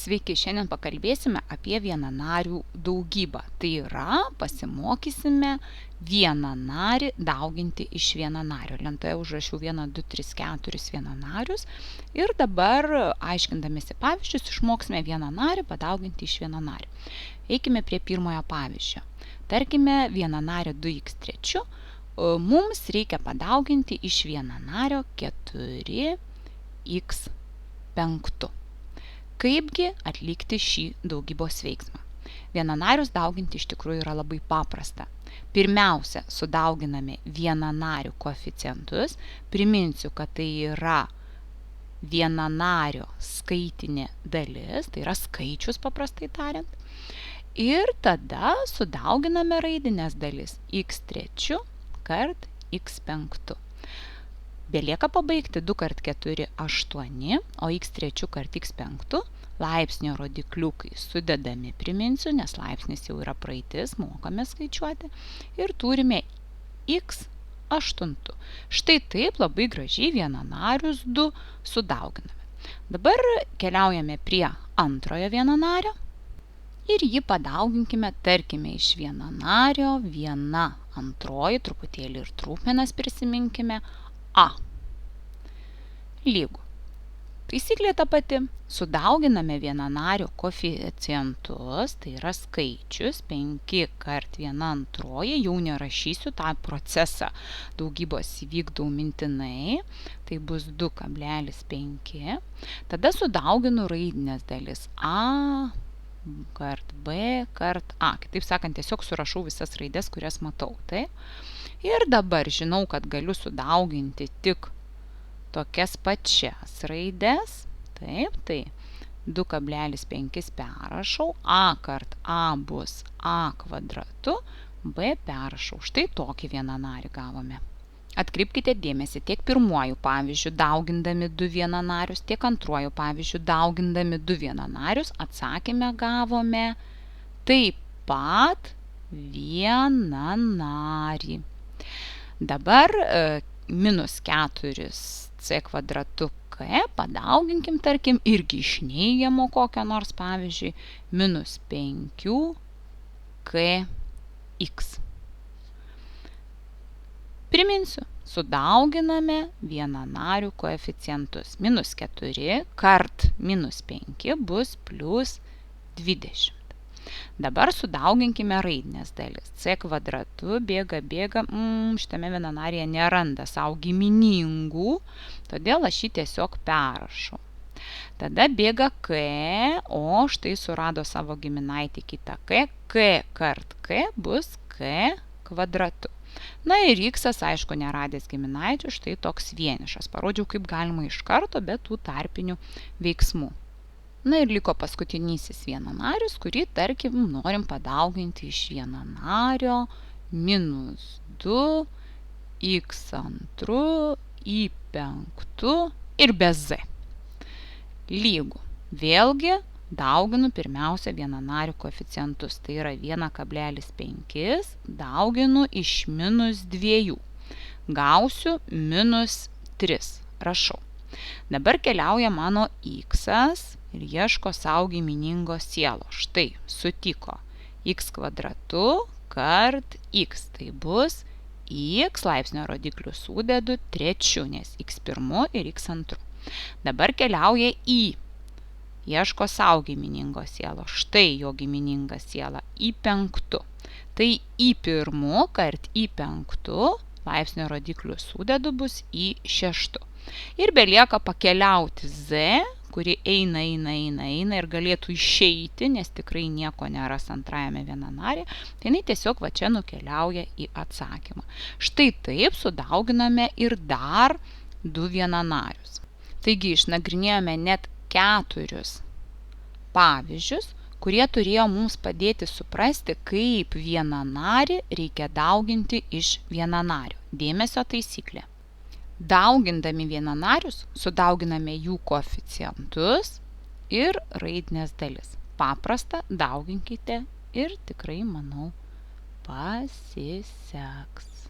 Sveiki, šiandien pakalbėsime apie vienanarių daugybą. Tai yra, pasimokysime vienanarį dauginti iš vienanario. Lentoje užrašiau 1, 2, 3, 4 vienanarius. Ir dabar, aiškindamėsi pavyzdžius, išmoksime vienanarį padauginti iš vienanario. Eikime prie pirmojo pavyzdžio. Tarkime, vienanarį 2x3. Mums reikia padauginti iš vienanario 4x5. Kaipgi atlikti šį daugybos veiksmą? Vienanarius dauginti iš tikrųjų yra labai paprasta. Pirmiausia, sudauginame vienanarių koeficientus. Priminsiu, kad tai yra vienanario skaitinė dalis, tai yra skaičius paprastai tariant. Ir tada sudauginame raidinės dalis x3 kart x5. Belieka pabaigti 2 kart 4 – 8, o x3 kart x5 laipsnio rodikliukai sudedami, priminsiu, nes laipsnis jau yra praeitis, mokame skaičiuoti, ir turime x8. Štai taip labai gražiai vienanarius 2 sudauginame. Dabar keliaujame prie antrojo vienanario ir jį padauginkime, tarkime, iš vienanario 1/2, truputėlį ir trupmenas prisiminkime, a lygu. Taisyklė ta pati. Sudauginame vienanario koeficientus, tai yra skaičius 5 kart 1/2, jau nerašysiu, tą procesą daugybos įvykdau mintinai, tai bus 2,5. Tada sudauginu raidinės dalis a kart b kart a. Kitaip sakant, tiesiog surašau visas raides, kurias matau. Tai? Ir dabar žinau, kad galiu sudauginti tik tokias pačias raides. Taip, tai 2,5 perrašau, a kart a bus a kvadratu, b perrašau. Štai tokį vienanarį gavome. Atkreipkite dėmesį, tiek pirmuoju pavyzdžiu daugindami 2 vienanarius, tiek antruoju pavyzdžiu daugindami 2 vienanarius atsakymę gavome taip pat vienanarį. Dabar minus 4c kvadratu k padauginkim, tarkim, irgi iš neigiamo kokio nors, pavyzdžiui, minus 5kx. Priminsiu, sudauginame vienanarių koeficientus. Minus 4 kart minus 5 bus plus 20. Dabar sudauginkime raidinės dalis. C kvadratu bėga, šitame vienanarėje neranda savo giminingų, todėl aš jį tiesiog perrašau. Tada bėga k, o štai surado savo giminaitį kitą k. K kart k bus k kvadratu. Na ir x, aišku, neradęs giminaičių, štai toks vienišas. Parodžiau, kaip galima iš karto, be tų tarpinių veiksmų. Na ir liko paskutinysis vienanarius, kurį, tarkim, norim padauginti iš vienanario minus 2 x2 y5 ir be z. Lygu. Vėlgi dauginu pirmiausia vienanarių koeficientus. Tai yra 1,5 dauginu iš minus 2. Gausiu minus 3. Rašau. Dabar keliauja mano x ir ieško savo giminingos sielos. Štai, sutiko x kvadratu kart x. Tai bus x laipsnio rodiklių sudedu 3, nes x1 ir x2. Dabar keliauja y. Ieško savo giminingos sielos. Štai jo gimininga siela y5. Tai y1 kart y5 laipsnio rodiklių sudedu bus y6. Ir belieka pakeliauti z, kuri eina ir galėtų išeiti, nes tikrai nieko neras antrajame vienanarė, tai jinai tiesiog va čia nukeliauja į atsakymą. Štai taip sudauginame ir dar 2 vienanarius. Taigi išnagrinėjome net 4 pavyzdžius, kurie turėjo mums padėti suprasti, kaip vienanarį reikia dauginti iš vienanario. Dėmesio taisyklė. Daugindami vienanarius, sudauginame jų koeficientus ir raidinės dalis. Paprasta, dauginkite ir tikrai, manau, pasiseks.